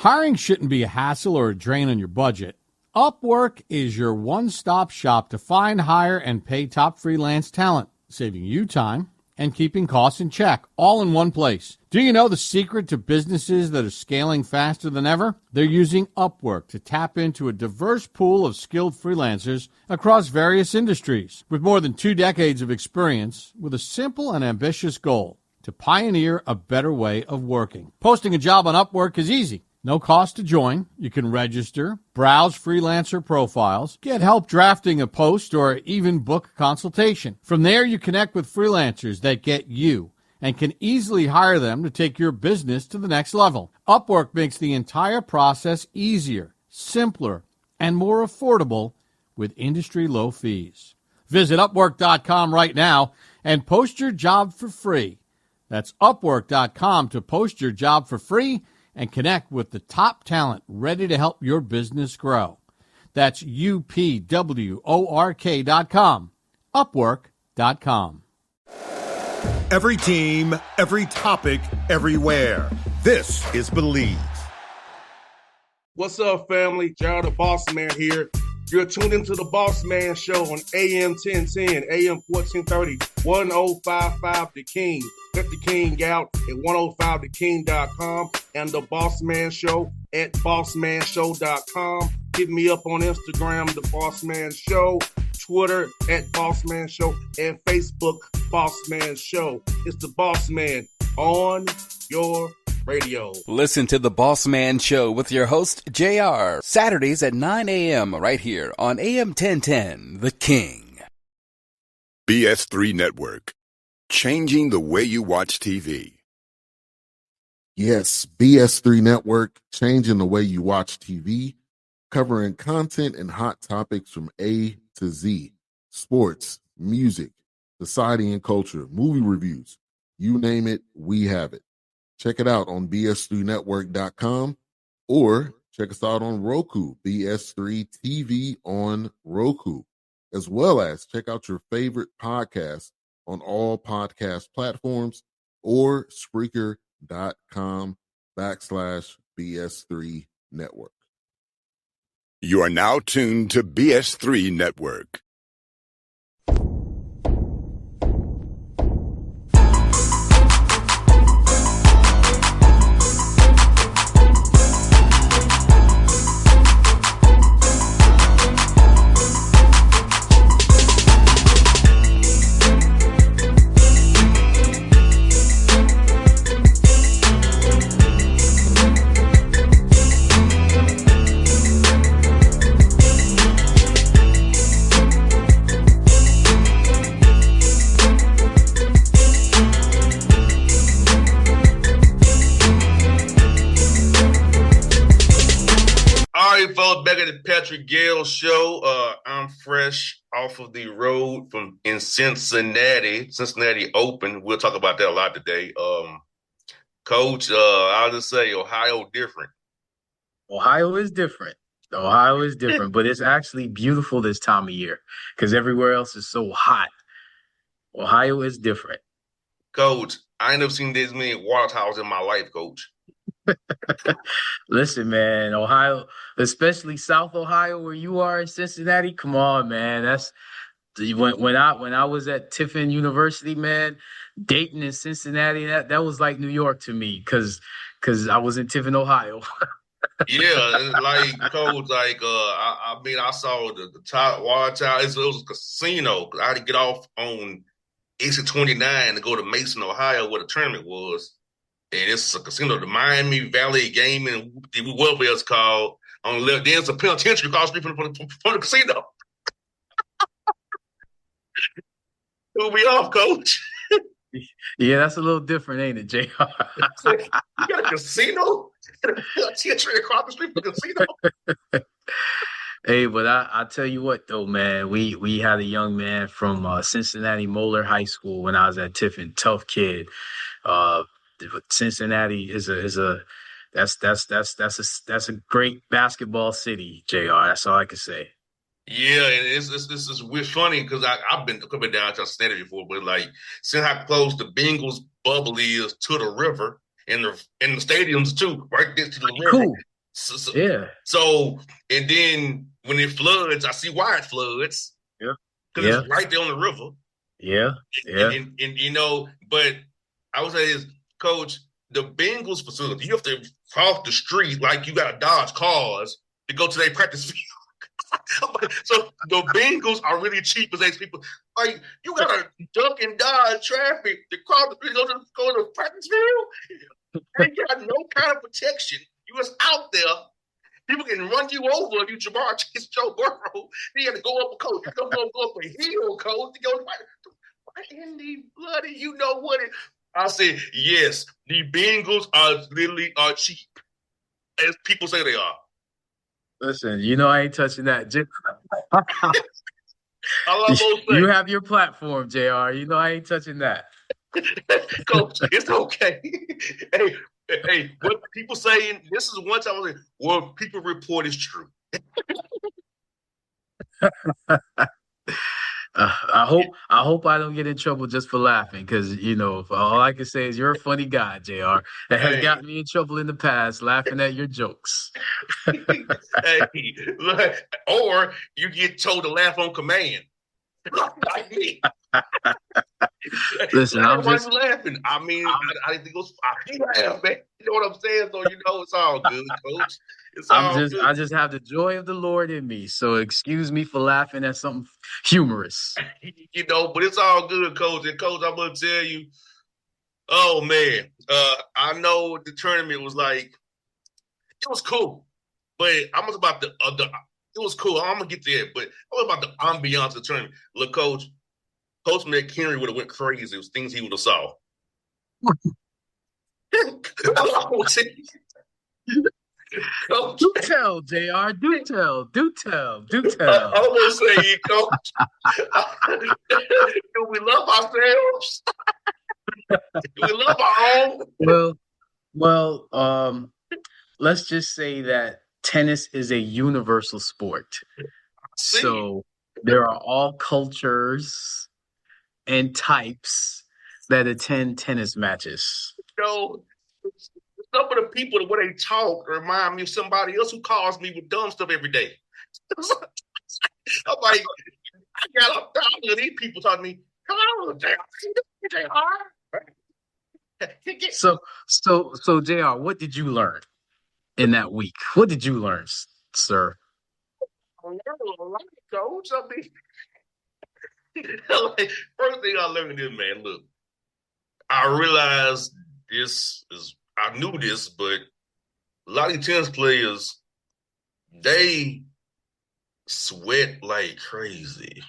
Hiring shouldn't be a hassle or a drain on your budget. Upwork is your one-stop shop to find, hire, and pay top freelance talent, saving you time and keeping costs in check, all in one place. Do you know the secret to businesses that are scaling faster than ever? They're using Upwork to tap into a diverse pool of skilled freelancers across various industries. With more than 2 decades of experience, with a simple and ambitious goal, to pioneer a better way of working. Posting a job on Upwork is easy. No cost to join. You can register, browse freelancer profiles, get help drafting a post, or even book a consultation. From there, you connect with freelancers that get you and can easily hire them to take your business to the next level. Upwork makes the entire process easier, simpler, and more affordable with industry-low fees. Visit Upwork.com right now and post your job for free. That's Upwork.com to post your job for free and connect with the top talent ready to help your business grow. That's UPWORK.com. Upwork.com. Every team, every topic, everywhere. This is Believe. What's up, family? Gerald the Bossman here. You're tuned into the Bossman Show on AM 1010, AM 1430, 1055 The King. Let the King out at 105theking.com and the Bossman Show at bossmanshow.com. Hit me up on Instagram, The Bossman Show, Twitter at Bossman Show, and Facebook, Bossman Show. It's the Bossman on your radio. Listen to the Bossman Show with your host, JR, Saturdays at 9 a.m. right here on AM 1010, The King. BS3 Network, changing the way you watch TV. Yes, BS3 Network, changing the way you watch TV, covering content and hot topics from A to Z, sports, music, society and culture, movie reviews, you name it, we have it. Check it out on bs3network.com or check us out on Roku, BS3 TV on Roku, as well as check out your favorite podcast on all podcast platforms or Spreaker.com/BS3 Network. You are now tuned to BS3 Network. Back at the Patrick Gayle Show. I'm fresh off of the road in Cincinnati Open. We'll talk about that a lot today. Coach, I'll just say Ohio different. Ohio is different, but it's actually beautiful this time of year because everywhere else is so hot. Ohio is different. Coach, I ain't never seen this many water towers in my life, Coach. Listen, man, Ohio, especially South Ohio, where you are in Cincinnati. Come on, man. That's when I was at Tiffin University, man. Dayton and Cincinnati, that was like New York to me, because I was in Tiffin, Ohio. Yeah, like Coach, I saw the top water tower. It was a casino. I had to get off on exit 29 to go to Mason, Ohio, where the tournament was. And it's a casino, the Miami Valley Gaming, whatever it's called. On the left, there's a penitentiary across the street from the casino. Who be off, Coach? Yeah, that's a little different, ain't it, JR? You got a casino? A penitentiary across the street from the casino? Hey, but I tell you what, though, man, we had a young man from Cincinnati Moeller High School when I was at Tiffin, tough kid. Cincinnati is a great basketball city, JR. That's all I can say. Yeah, and it's weird, funny because I've been coming down to Cincinnati before, but like since how close the Bengals bubble is to the river and the stadiums too, right next to the river. Cool. Yeah. So, and then when it floods, I see why it floods Yeah. because Yeah. it's right there on the river. Yeah. Yeah. And you know, but I would say is, Coach, the Bengals facility, you have to cross the street like you got to dodge cars to go to their practice field. So the Bengals are really cheap as these people. Like you gotta duck and dodge traffic to cross the street, go to the practice field. And you got no kind of protection. You just out there. People can run you over if you Jamar Chase, Joe Burrow. You got to go up a coach. You got to go up a hill, coach, to go to what in the bloody, you know what it. I said, yes, the Bengals are literally cheap, as people say they are. Listen, I ain't touching that. I love those You things. have your platform, JR. I ain't touching that. Coach, it's okay. hey, what people saying, this is one time I was like, what people report is true. I hope I don't get in trouble just for laughing, because all I can say is you're a funny guy, JR. That has gotten me in trouble in the past, laughing at your jokes. Hey, or you get told to laugh on command. Like me. Listen, I'm just laughing. I mean, I didn't think it was. I laugh, man. You know what I'm saying? So it's all good, Coach. I just have the joy of the Lord in me. So excuse me for laughing at something humorous. But it's all good, Coach. And Coach, I'm gonna tell you, oh man, I know the tournament was like, it was cool, but I'm about the it was cool. I'm gonna get there, but I'm about the ambiance of the tournament. Look, Coach McHenry would have went crazy. It was things he would have saw. Coach. Do tell, JR. Do tell. I'm gonna say, Coach. Do we love ourselves? Do we love our own? Well, let's just say that tennis is a universal sport. So there are all cultures and types that attend tennis matches. Some of the people, the way they talk, remind me of somebody else who calls me with dumb stuff every day. I'm like, I got a thousand of these people talking to me. Hello, JR. So JR, what did you learn in that week? What did you learn, sir? I learned a lot, Coach. I mean, first thing I learned is, man, look, I realized I knew this, but a lot of tennis players, they sweat like crazy.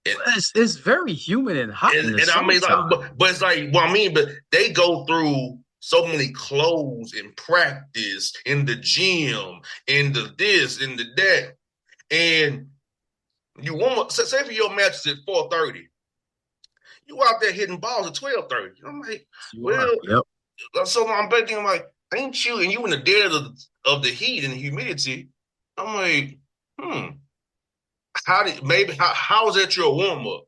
It's very humid and hot in the summertime. But it's like, but they go through so many clothes in practice, in the gym, in the this, in the that. And you want, say for your match is at 4:30, you out there hitting balls at 12:30. I'm like, yep. So I'm thinking, like, ain't you? And you in the dead of the heat and the humidity. I'm like, how is that your warm up?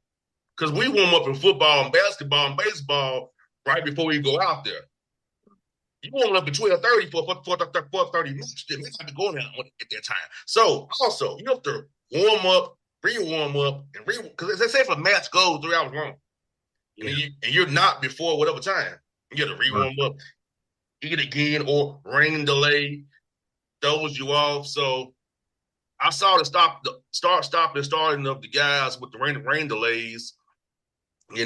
Because we warm up in football and basketball and baseball right before we go out there. You warm up at 12:30 for 4:30 match. Then we have to go there at that time. So also you have to warm up, re-warm up, and because they say if a match goes 3 hours long, and you're not before whatever time, you got to re-warm up, eat again, or rain delay throws you off. So I saw the starting of the guys with the rain delays. A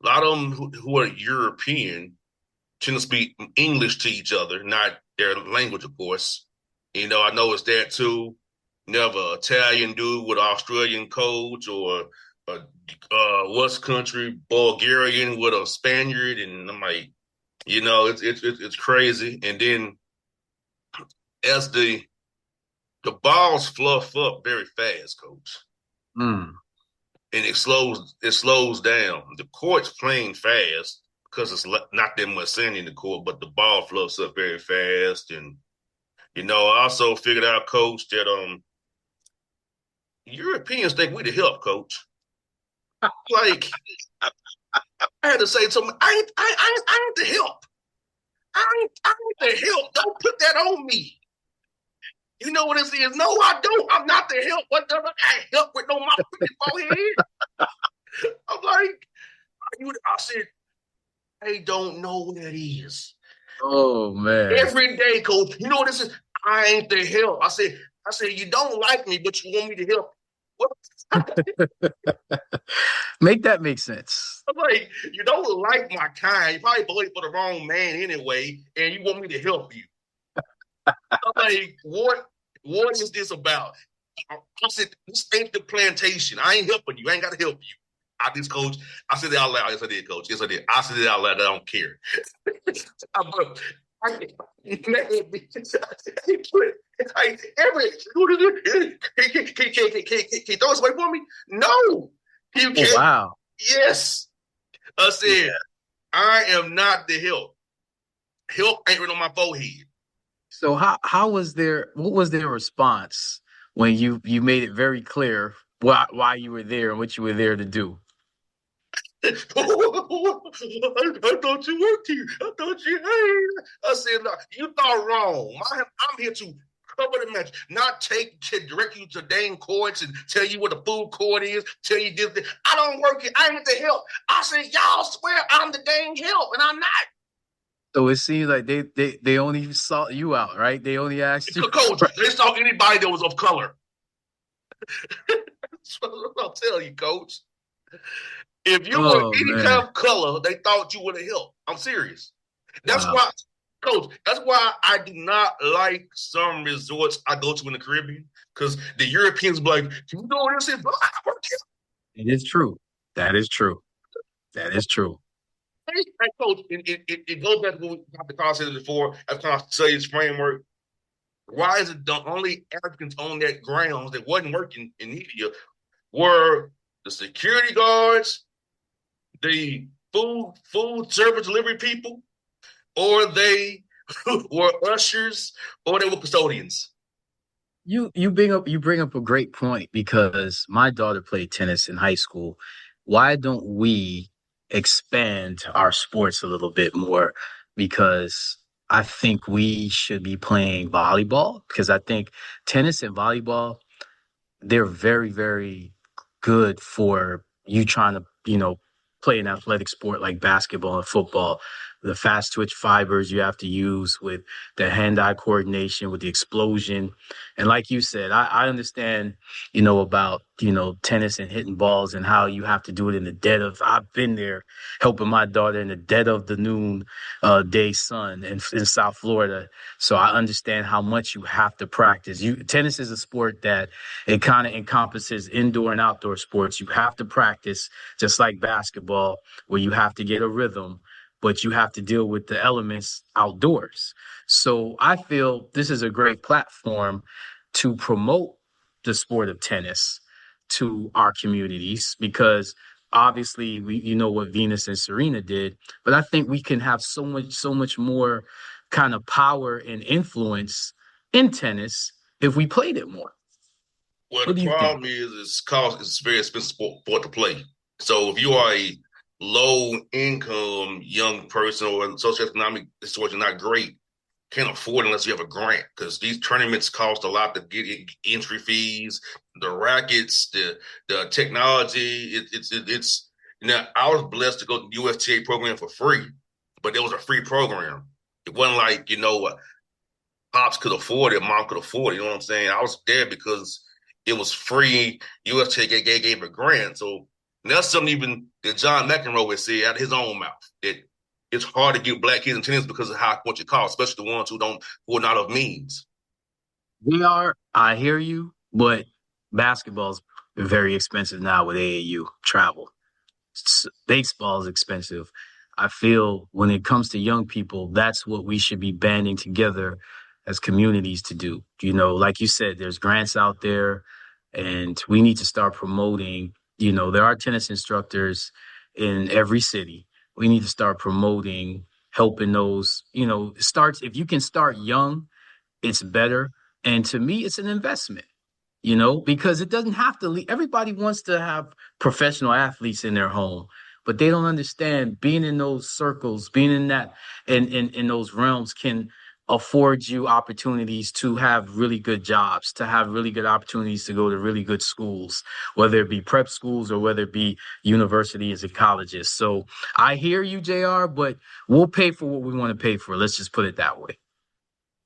lot of them who are European tend to speak English to each other, not their language, of course. I noticed that too. You have an Italian dude with an Australian coach, or a West Country Bulgarian with a Spaniard, and I'm like, it's crazy. And then as the balls fluff up very fast, Coach. And it slows down. The court's playing fast because it's not that much sand in the court, but the ball fluffs up very fast. And, I also figured out, Coach, that Europeans think we the help, Coach. Like, I had to say something. I ain't the help. I ain't the help. Don't put that on me. You know what this is? No, I don't. I'm not the help. What the I help with no my forehead? I'm like, I said, I don't know what that is. Oh man. Every day, coach. You know what this is? I ain't the help. I said, you don't like me, but you want me to help. What? Make that make sense. I'm like, you don't like my kind. You probably voted for the wrong man anyway, and you want me to help you. I'm like, what is this about? I said, this ain't the plantation. I ain't helping you. I ain't got to help you. I just, coach. I said it out loud. Yes, I did, coach. Yes, I did. I said it out loud. I don't care. Can you throw this away for me? No. You can't. Oh, wow. Yes. I said, I am not the help. Help ain't written on my forehead. So how was what was their response when you made it very clear why you were there and what you were there to do? I thought you worked here. I thought you I said, no, you thought wrong. I'm here to cover the match, not to direct you to dang courts and tell you what the food court is, tell you this. I don't work here. I ain't the help. I said, y'all swear I'm the dang help, and I'm not. So it seems like they only sought you out, right? They only asked you. Coach, they saw anybody that was of color. That's what I'll tell you, Coach. If you were any kind of color, they thought you would have helped. I'm serious. That's why, Coach, that's why I do not like some resorts I go to in the Caribbean, because the Europeans be like, you know what this is? It is true. That is true. That is true. Hey, Coach, it goes back to what we talked about before. That's kind of say this framework. Why is it the only Africans on that grounds that wasn't working in media were the security guards, the food service delivery people, or they were ushers, or they were custodians? You bring up a great point, because my daughter played tennis in high school. Why don't we expand our sports a little bit more? Because I think we should be playing volleyball, because I think tennis and volleyball, they're very, very good for you trying to, play an athletic sport like basketball and football. The fast twitch fibers you have to use with the hand-eye coordination, with the explosion. And like you said, I understand, about, tennis and hitting balls and how you have to do it in the dead of, I've been there helping my daughter in the dead of the noon day sun in South Florida. So I understand how much you have to practice. Tennis is a sport that it kind of encompasses indoor and outdoor sports. You have to practice, just like basketball, where you have to get a rhythm, but you have to deal with the elements outdoors. So I feel this is a great platform to promote the sport of tennis to our communities, because obviously we what Venus and Serena did, but I think we can have so much more kind of power and influence in tennis if we played it more. Well, the problem is it's very expensive sport to play. So if you are a low-income young person or socioeconomic situation not great, can't afford it unless you have a grant, because these tournaments cost a lot to get entry fees, the rackets, the technology. It's I was blessed to go to the USTA program for free, but it was a free program. It wasn't like, pops could afford it, mom could afford it. You know what I'm saying? I was there because it was free. USTA gave a grant. So that's something even that John McEnroe has said out of his own mouth, that it's hard to get black kids in tennis because of how much it costs, especially the ones who are not of means. I hear you, but basketball's very expensive now with AAU travel. Baseball is expensive. I feel when it comes to young people, that's what we should be banding together as communities to do. Like you said, there's grants out there, and we need to start promoting. There are tennis instructors in every city. We need to start promoting, helping those, if you can start young, it's better. And to me, it's an investment, because it doesn't have to everybody wants to have professional athletes in their home. but they don't understand being in those circles, being in that in those realms can afford you opportunities to have really good jobs, to have really good opportunities to go to really good schools, whether it be prep schools or whether it be universities and colleges. So I hear you, JR, but we'll pay for what we want to pay for. Let's just put it that way.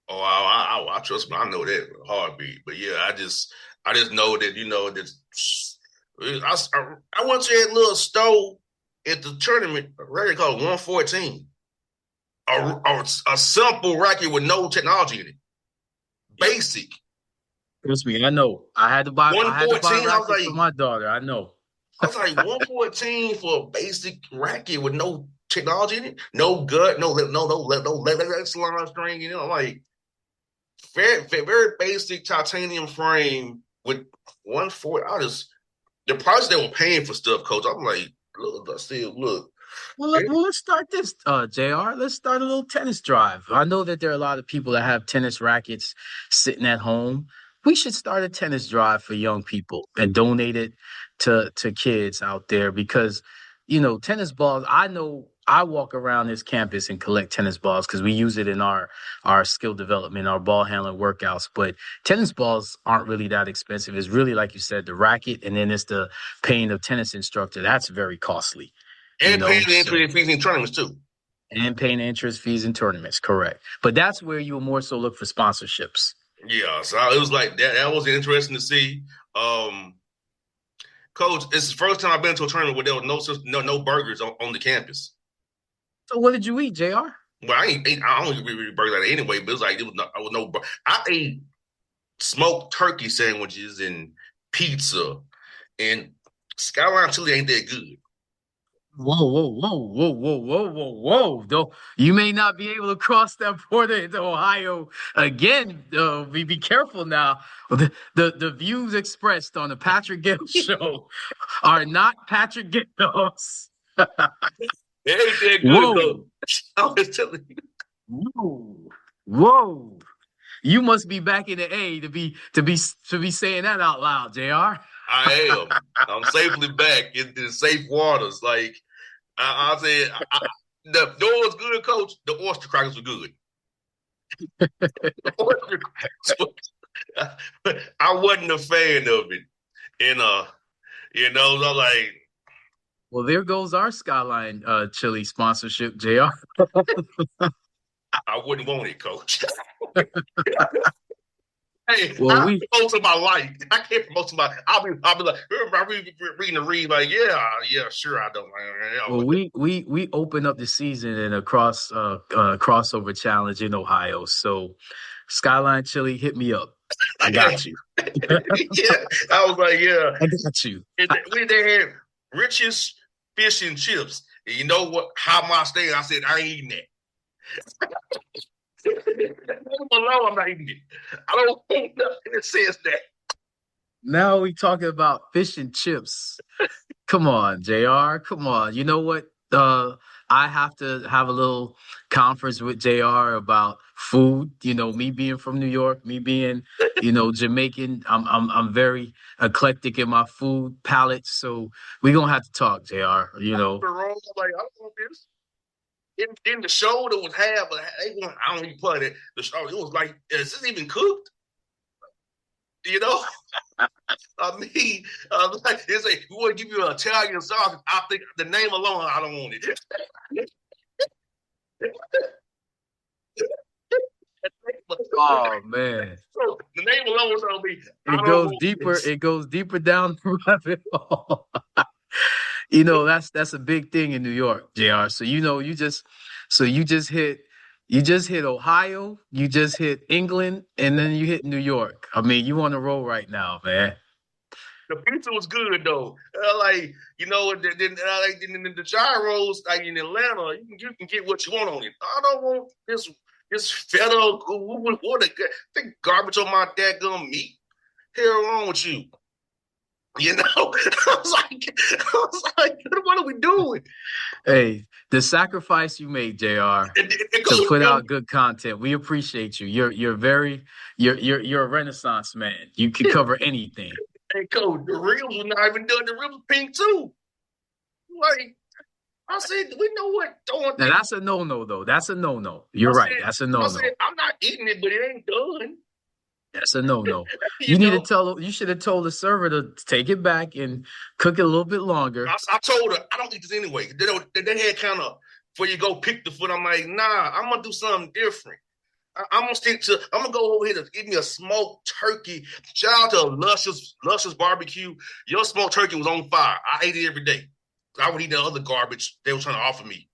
Oh, I trust me. I know that with a heartbeat. But yeah, I just know that that I went to that little store at the tournament. Racket called 114. A simple racket with no technology in it. Basic. Trust me, I know. I had to buy 114. rackets for my daughter. I know. I was like 114 for a basic racket with no technology in it, no gut, no salon string. I'm like very very basic titanium frame with 140. The price they were paying for stuff, coach. I'm like, look, I still look. Well, let's start this, JR. Let's start a little tennis drive. I know that there are a lot of people that have tennis rackets sitting at home. We should start a tennis drive for young people and donate it to kids out there because, tennis balls, I know I walk around this campus and collect tennis balls because we use it in our skill development, our ball handling workouts. But tennis balls aren't really that expensive. It's really, like you said, the racket, and then it's the paying of tennis instructor. That's very costly. And paying the entry fees in tournaments too. And paying interest fees in tournaments, correct. But that's where you will more so look for sponsorships. Yeah, so it was like that. That was interesting to see. Coach, it's the first time I've been to a tournament where there was no burgers on the campus. So what did you eat, JR? Well, I don't eat really burgers anyway, but it was no. I ate smoked turkey sandwiches and pizza, and Skyline Chili ain't that good. Whoa. Though you may not be able to cross that border into Ohio again. Be careful now. The views expressed on the Patrick Gayle show are not Patrick Gayle's. It ain't that good, though. I was telling you. Whoa. You must be back in the A to be saying that out loud, JR. I am. I'm safely back in safe waters. Like I said, the door was good, coach. The oyster crackers were good. I wasn't a fan of it. And I'm like, well, there goes our Skyline Chili sponsorship, JR. I wouldn't want it, coach. Hey, well, I promote to my life. I can't promote to my. I'll be like, reading the read, like, yeah, sure, I don't. Well, we open up the season in a crossover challenge in Ohio. So, Skyline Chili, hit me up. I got you. Yeah, I was like, yeah, I got you. They had Rich's fish and chips. And you know what? How am I staying? I said, I ain't eating that. I'm not eating it. I don't think nothing that says that. Now we talking about fish and chips. Come on, JR. Come on. You know what? I have to have a little conference with JR about food. Me being from New York, me being, Jamaican. I'm very eclectic in my food palate. So we're gonna have to talk, JR. Like, I don't want this. In the show that was I don't even play it. The show, it was like, is this even cooked? I mean, it's like, we want to give you an Italian sauce. I think the name alone, I don't want it. Oh man! So the name alone is gonna be. It goes deeper. It goes deeper down the rabbit hole. That's a big thing in New York, JR. So you just hit Ohio, you just hit England, and then you hit New York. I mean, you on the roll right now, man. The pizza was good though. Then the gyros, like in Atlanta, you can get what you want on it. I don't want this feta, what the garbage on my dadgum meat. Hell wrong with you? I was like, what are we doing? Hey, the sacrifice you made, JR, to put out good content. We appreciate you. You're a Renaissance man. You can cover anything. Hey, Coach, the ribs were not even done. The ribs were pink too. Like, I said, we know what throwing. Now that's a no-no, though. That's a no-no. You're right. That's a I no-no. said, I'm not eating it, but it ain't done. That's a no-no. You You need know? to tell. You should have told the server to take it back and cook it a little bit longer. I told her I don't eat this anyway. They had kind of before you go pick the foot. I'm like, nah, I'm gonna do something different. I'm gonna stick to. I'm gonna go over here to get me a smoked turkey. Shout out to Luscious Barbecue. Your smoked turkey was on fire. I ate it every day. I would eat the other garbage they were trying to offer me.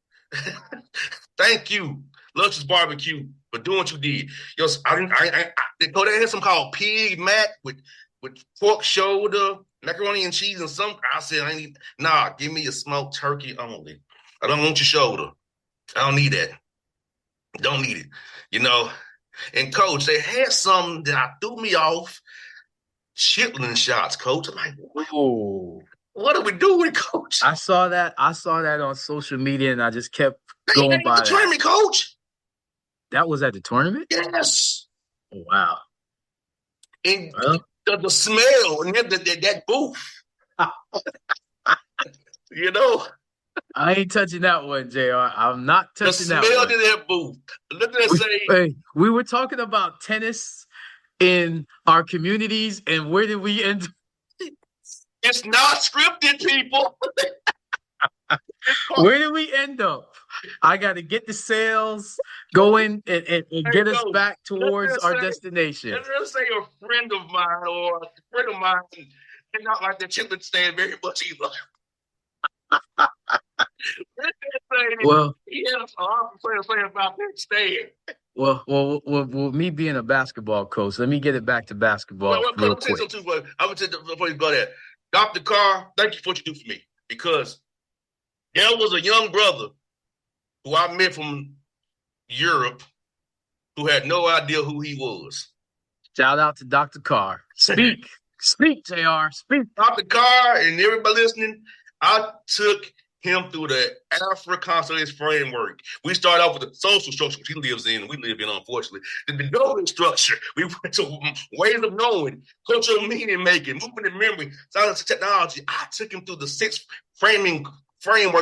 Thank you, Luscious Barbecue, for doing what you did. Yo, they had some called pig mac with pork shoulder, macaroni and cheese, and some. I said, give me a smoked turkey only. I don't want your shoulder. I don't need that. Don't need it. You know, and coach, they had something that threw me off. Chitlin shots, coach. I'm like, what are we doing, coach? I saw that on social media, and I just kept going by the tournament, coach. That was at the tournament? Yes. Oh, wow. And the smell and that booth. You know. I ain't touching that one, JR. I'm not touching that one. The smell in that booth. Look at that say. Hey, we were talking about tennis in our communities, and where did we end? It's not scripted, people. Where did we end up? I got to get the sales going and get us back towards our destination. Let's say a friend of mine or a friend of mine did not like the chitlin stand very much either. Well, he had a lot to say about that stand. Well, me being a basketball coach, let me get it back to basketball real quick. I'm going to tell you before you go there. Dr. Carr, thank you for what you do for me. Because there was a young brother who I met from Europe who had no idea who he was. Shout out to Dr. Carr. Speak, JR, speak. Dr. Carr and everybody listening, I took him through the Alpha Constellation framework. We started off with the social structure, which he lives in, and we live in, unfortunately. The knowing structure. We went to ways of knowing, cultural meaning making, movement and memory, science and technology. I took him through the 6 framework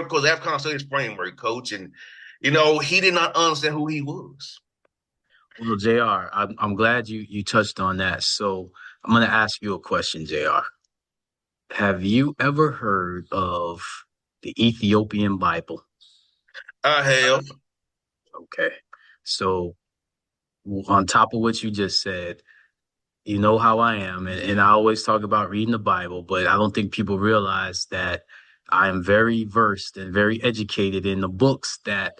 because Alpha Constellation framework, coach. And, he did not understand who he was. Well, JR, I'm glad you touched on that. So I'm going to ask you a question, JR. Have you ever heard of the Ethiopian Bible? I have. Okay. So on top of what you just said, you know how I am. And I always talk about reading the Bible, but I don't think people realize that I am very versed and very educated in the books that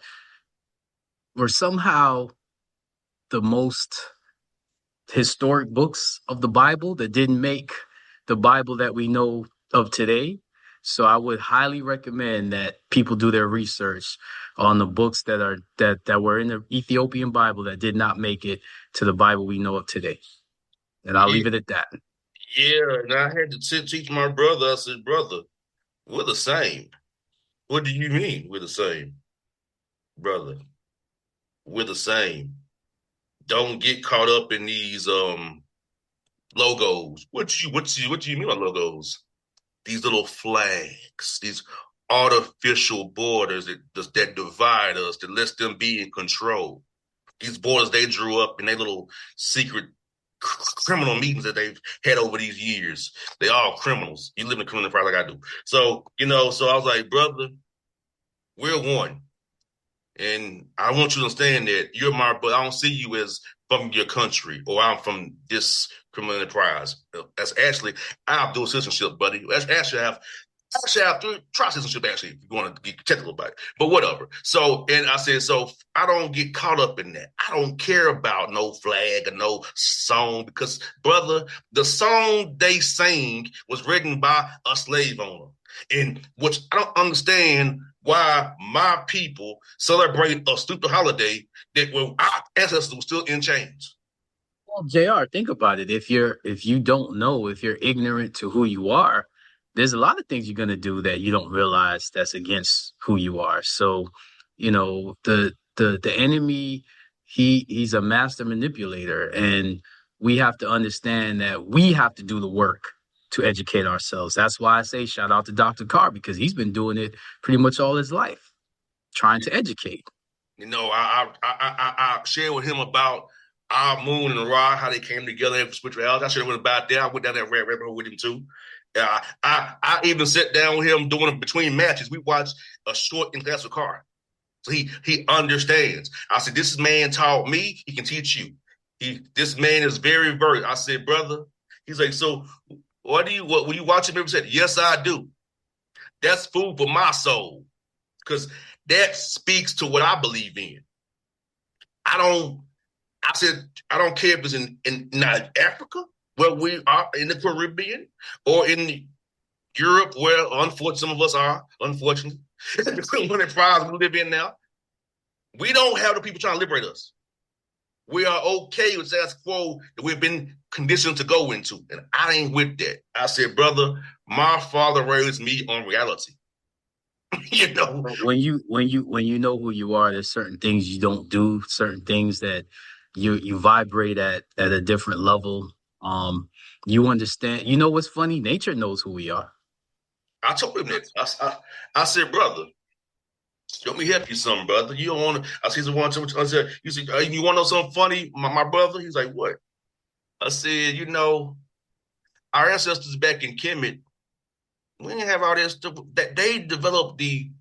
were somehow the most historic books of the Bible that didn't make the Bible that we know of today. So I would highly recommend that people do their research on the books that were in the Ethiopian Bible that did not make it to the Bible we know of today. And I'll leave it at that. Yeah, and I had to teach my brother. I said, brother, we're the same. What do you mean we're the same? Brother, we're the same. Don't get caught up in these logos. What do you mean by logos? These little flags, these artificial borders that divide us, that lets them be in control. These borders they drew up in their little secret criminal meetings that they've had over these years. They all criminals. You live in a criminal environment like I do. So, so I was like, brother, we're one. And I want you to understand that you're my brother. I don't see you as from your country or I'm from this criminal enterprise. That's actually I have dual citizenship, buddy. Actually I have tri-citizenship, actually, if you want to get technical about it. But whatever. So, and I said, so I don't get caught up in that. I don't care about no flag or no song because, brother, the song they sang was written by a slave owner. And which I don't understand why my people celebrate a stupid holiday that when our ancestors were still in chains. Well, JR, think about it. If you don't know, if you're ignorant to who you are, there's a lot of things you're going to do that you don't realize that's against who you are. So, the enemy, he's a master manipulator, and we have to understand that we have to do the work to educate ourselves. That's why I say shout out to Dr. Carr, because he's been doing it pretty much all his life, trying to educate. You know, I shared with him about our moon and Ra, how they came together for spirituality. I shared with him about that. I went down that rabbit hole with him too. I even sat down with him doing it between matches. We watched a short in class with Carr. So he understands. I said, this man taught me, he can teach you. This man is very versed. I said, brother, he's like, so when you watch him, he said, yes, I do. That's food for my soul. Because that speaks to what I believe in. I don't care if it's in Africa, where we are, in the Caribbean, or in Europe, where unfortunately some of us are, unfortunately. One of the tribes we live in now. We don't have the people trying to liberate us. We are okay with status quo that we've been conditioned to go into. And I ain't with that. I said, brother, my father raised me on reality. You know, when you know who you are, there's certain things you don't do, certain things that you vibrate at a different level. You understand. You know what's funny? Nature knows who we are. I told him that. I said, brother, let me help you something, brother. You don't want to. I said, you said, you want to know something funny, my brother? He's like, what? I said, you know, our ancestors back in Kemet, we didn't have all this stuff. That they developed they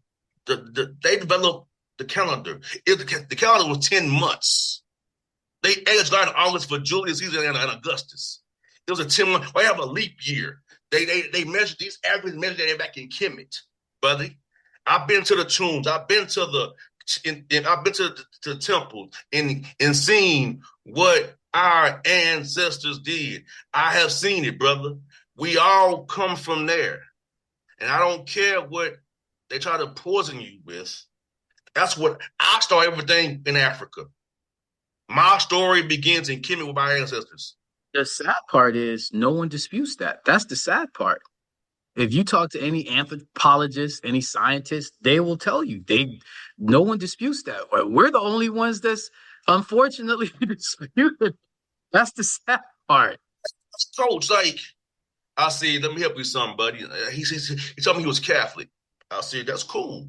developed the calendar. The calendar was 10 months. They aged out in August for Julius Caesar and Augustus. It was a 10-month. We have a leap year. They measured these averages, measured that back in Kemet, brother. I've been to the tombs. I've been to the temple and seen what our ancestors did. I have seen it, brother. We all come from there. And I don't care what they try to poison you with. That's what I start everything in Africa. My story begins in Kemet with my ancestors. The sad part is no one disputes that. That's the sad part. If you talk to any anthropologist, any scientist, they will tell you no one disputes that. We're the only ones that's unfortunately disputed. That's the sad part. So it's like, I said, let me help you something, buddy. He told me he was Catholic. I said, that's cool.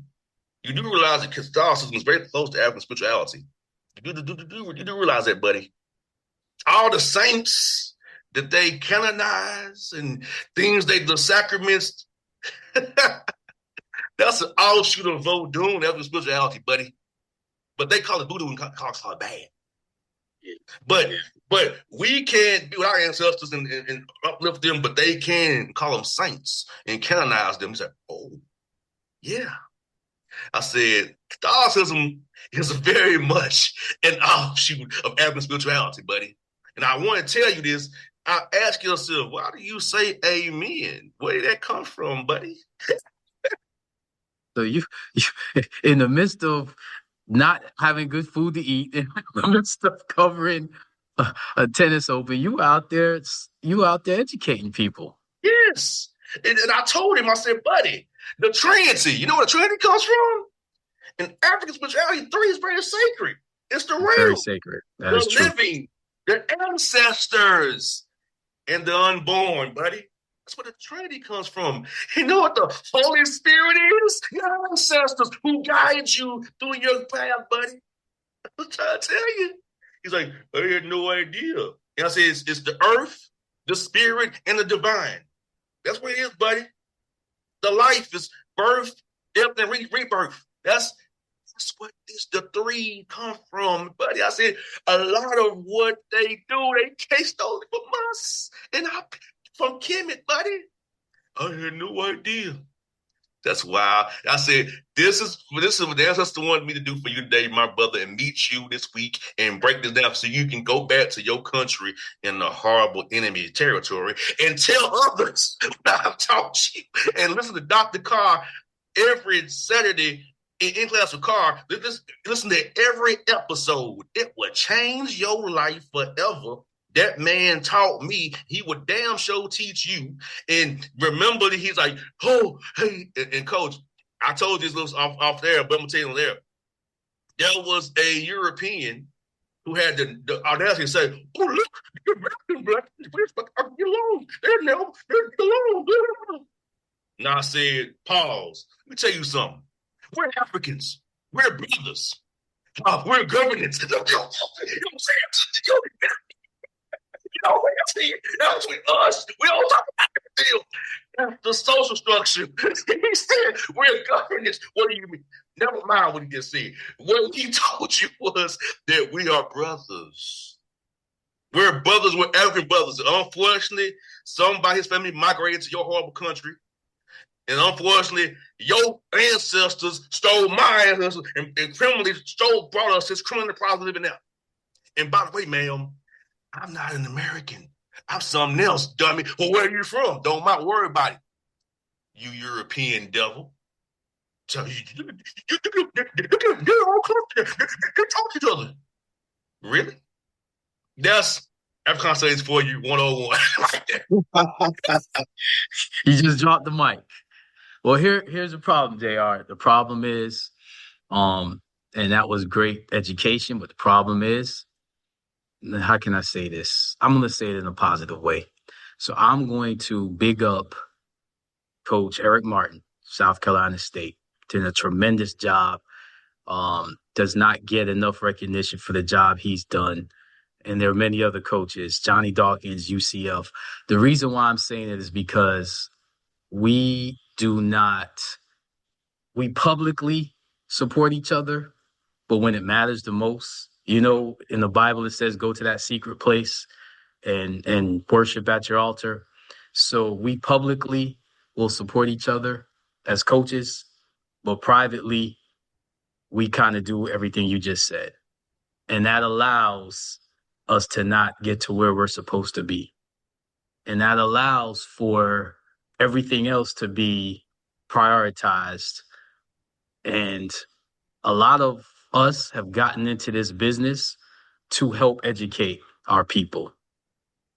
You do realize that Catholicism is very close to African spirituality. You do realize that, buddy. All the saints that they canonize and things the sacraments, that's an offshoot of voodoo and African spirituality, buddy. But they call it voodoo and call it bad. Yeah. But we can't be with our ancestors and uplift them, but they can call them saints and canonize them. He said, oh, yeah. I said, Catholicism is very much an offshoot of African spirituality, buddy. And I want to tell you this. Ask yourself, why do you say amen? Where did that come from, buddy? So you in the midst of not having good food to eat, in the midst of covering a tennis open, you out there educating people. Yes. And I told him, I said, buddy, the Trinity, you know where the Trinity comes from? In African spirituality, 3 is very sacred. It's the real. Very sacred. That is true. Living, the ancestors, and the unborn, buddy. That's where the Trinity comes from. You know what the Holy Spirit is? Your ancestors who guide you through your path, buddy. I'm trying to tell you. He's like, I had no idea. And I said, it's the earth, the spirit, and the divine. That's what it is, buddy. The life is birth, death, and rebirth. That's what the 3 come from, buddy. I said, a lot of what they do, they stole it from us. And from Kemet, buddy. I had no idea. That's why I said, this is what the ancestor wanted me to do for you today, my brother, and meet you this week and break this down so you can go back to your country in the horrible enemy territory and tell others what I've taught you. And listen to Dr. Carr every Saturday in class with Carr. Listen to every episode. It will change your life forever. That man taught me. He would damn sure teach you. And remember that he's like, oh, hey, and coach, I told you this off there, but I'm going to tell you there. There was a European who had the audacity to say, oh, look, you're American, black, get along. Now I said, pause. Let me tell you something. We're Africans. We're brothers. We're governance. You know what I'm saying? That's with us. We don't talk about the deal. The social structure. He said, we're governance. What do you mean? Never mind what he just said. What he told you was that we are brothers. We're brothers. We're African brothers. Unfortunately, some by his family migrated to your horrible country. And unfortunately, your ancestors stole my ancestors and criminally brought us this criminal problem living now. And by the way, ma'am, I'm not an American. I'm something else, dummy. Well, where are you from? Don't worry about it. You European devil. So you all close. Talk to each other. Really? That's African studies for you 101. Like that. You just dropped the mic. Well, here's the problem, JR. The problem is, and that was great education, but the problem is, how can I say this? I'm going to say it in a positive way. So I'm going to big up Coach Eric Martin, South Carolina State, doing a tremendous job. Does not get enough recognition for the job he's done. And there are many other coaches, Johnny Dawkins, UCF. The reason why I'm saying it is because we publicly support each other, but when it matters the most, in the Bible, it says, go to that secret place and worship at your altar. So we publicly will support each other as coaches, but privately, we kind of do everything you just said. And that allows us to not get to where we're supposed to be. And that allows for everything else to be prioritized. And a lot of us have gotten into this business to help educate our people,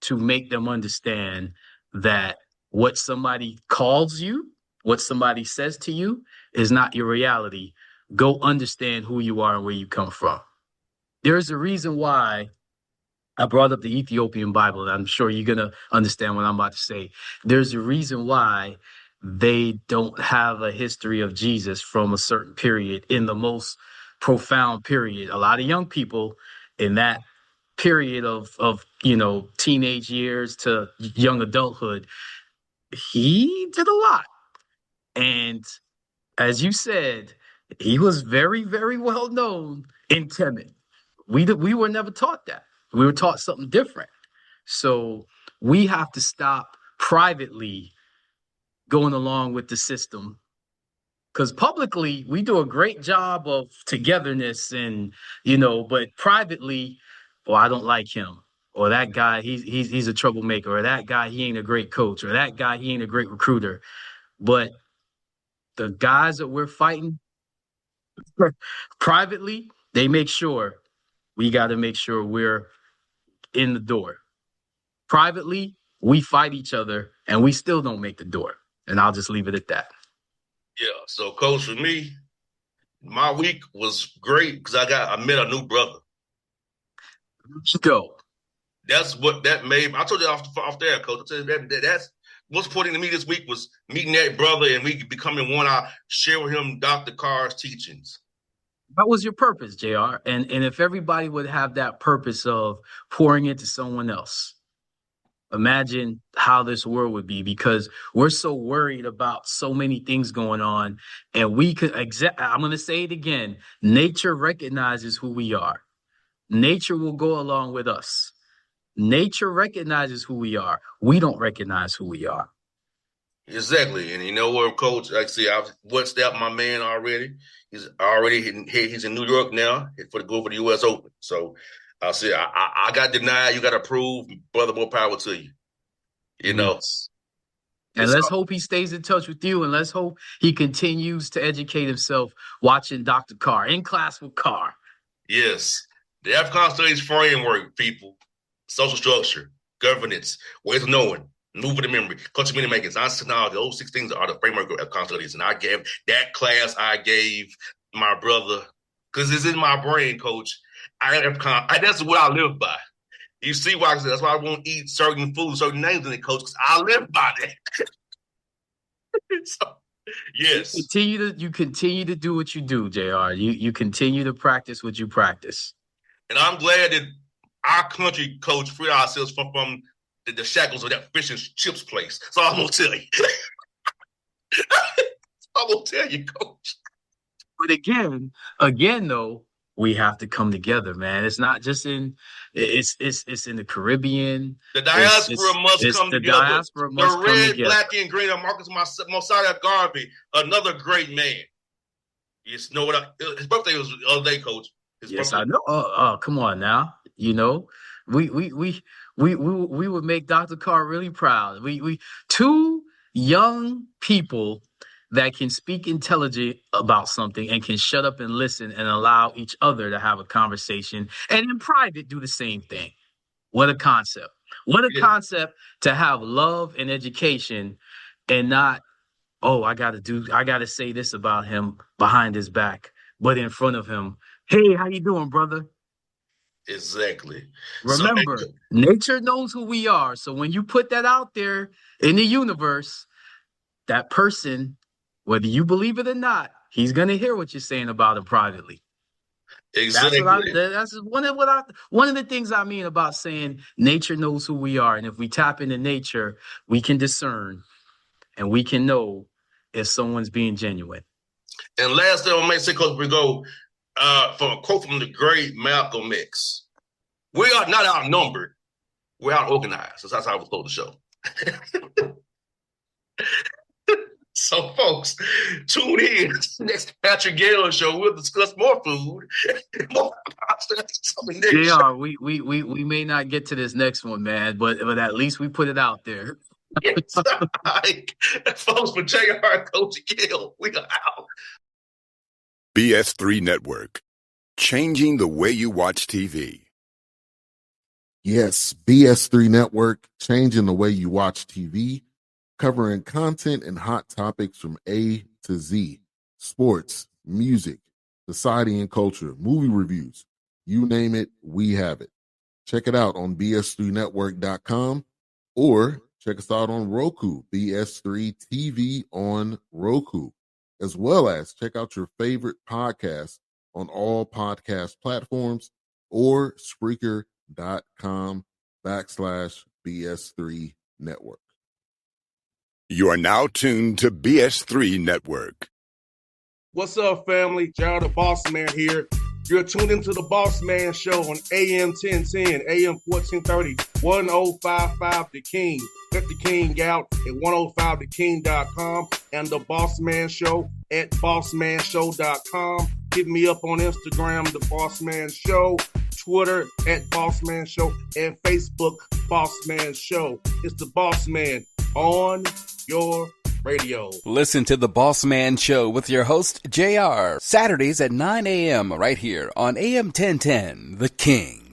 to make them understand that what somebody calls you, what somebody says to you is not your reality. Go understand who you are and where you come from. There's a reason why I brought up the Ethiopian Bible, and I'm sure you're going to understand what I'm about to say. There's a reason why they don't have a history of Jesus from a certain period in the most profound period. A lot of young people in that period of teenage years to young adulthood, he did a lot. And as you said, he was very, very well known in Kemet. We were never taught that. We were taught something different. So we have to stop privately going along with the system, because publicly we do a great job of togetherness and, but privately, I don't like him, or that guy, he's a troublemaker, or that guy, he ain't a great coach, or that guy, he ain't a great recruiter. But the guys that we're fighting privately, they make sure we got to make sure we're in the door. Privately, we fight each other and we still don't make the door. And I'll just leave it at that. Yeah. So, Coach, for me, my week was great because I met a new brother. Let's go. That's what that made. I told you off there, Coach. I told you that's what's important to me this week was meeting that brother and we becoming one. I share with him Dr. Carr's teachings. That was your purpose, JR. And if everybody would have that purpose of pouring into someone else, imagine how this world would be, because we're so worried about so many things going on. And we could, I'm going to say it again, nature recognizes who we are. Nature will go along with us. Nature recognizes who we are. We don't recognize who we are. Exactly. And you know what, Coach? Like I see, I've WhatsApped my man already. He's in New York now for the U.S. Open. So I said, I got denied. You got approved. Brother, more power to you. Yes. And let's hope he stays in touch with you, and let's hope he continues to educate himself watching Dr. Carr, in class with Carr. Yes. The African Studies framework, people. Social structure, governance, ways of knowing, moving the memory, culture, meaning making, science, technology. Those 6 things are the framework of African Studies. And I gave that class, I gave my brother, because it's in my brain, Coach. That's what I live by. You see why I said that's why I won't eat certain foods, certain names in it, coach, because I live by that. So, yes. You continue to do what you do, JR. You continue to practice what you practice. And I'm glad that our country, coach, freed ourselves from the shackles of that fish and chips place. So I'm going to tell you. I'm going to tell you, coach. But again, though, we have to come together, man. It's not just it's in the Caribbean. The diaspora must come the together. Diaspora must the come red, together. black, and green of Marcus Mosiah Garvey, another great man. You know what? His birthday was the other day, coach. Yes, I know. Come on now. You know, we would make Dr. Carr really proud. We two young people that can speak intelligent about something and can shut up and listen and allow each other to have a conversation, and in private do the same thing. What a concept. What a concept to have love and education and not, I got to say this about him behind his back, but in front of him, hey, how you doing, brother? Exactly. Remember, nature knows who we are. So when you put that out there in the universe, that person, whether you believe it or not, he's going to hear what you're saying about him privately. Exactly. That's one of the things I mean about saying nature knows who we are. And if we tap into nature, we can discern and we can know if someone's being genuine. And last thing I may say, Coach, we go from a quote from the great Malcolm X. We are not outnumbered. We're outorganized. That's how I was told the show. So, folks, tune in to the next Patrick Gayle show. We'll discuss more food. JR, we may not get to this next one, man, but at least we put it out there. Yes, right. Folks, for JR, Coach Gayle, we are out. BS3 Network, changing the way you watch TV. Yes, BS3 Network, changing the way you watch TV, covering content and hot topics from A to Z, sports, music, society and culture, movie reviews, you name it, we have it. Check it out on bs3network.com or check us out on Roku, BS3 TV on Roku, as well as check out your favorite podcasts on all podcast platforms or Spreaker.com/BS3 Network. You are now tuned to BS3 Network. What's up, family? Jared the Bossman here. You're tuned into the Bossman Show on AM 1010, AM 1430, 1055 The King. Let the King out at 105theking.com and the Bossman Show at bossmanshow.com. Hit me up on Instagram, The Bossman Show, Twitter at Bossman Show, and Facebook, Bossman Show. It's the Bossman on your radio. Listen to The Bossman Show with your host, JR, Saturdays at 9 a.m. right here on AM 1010, The King.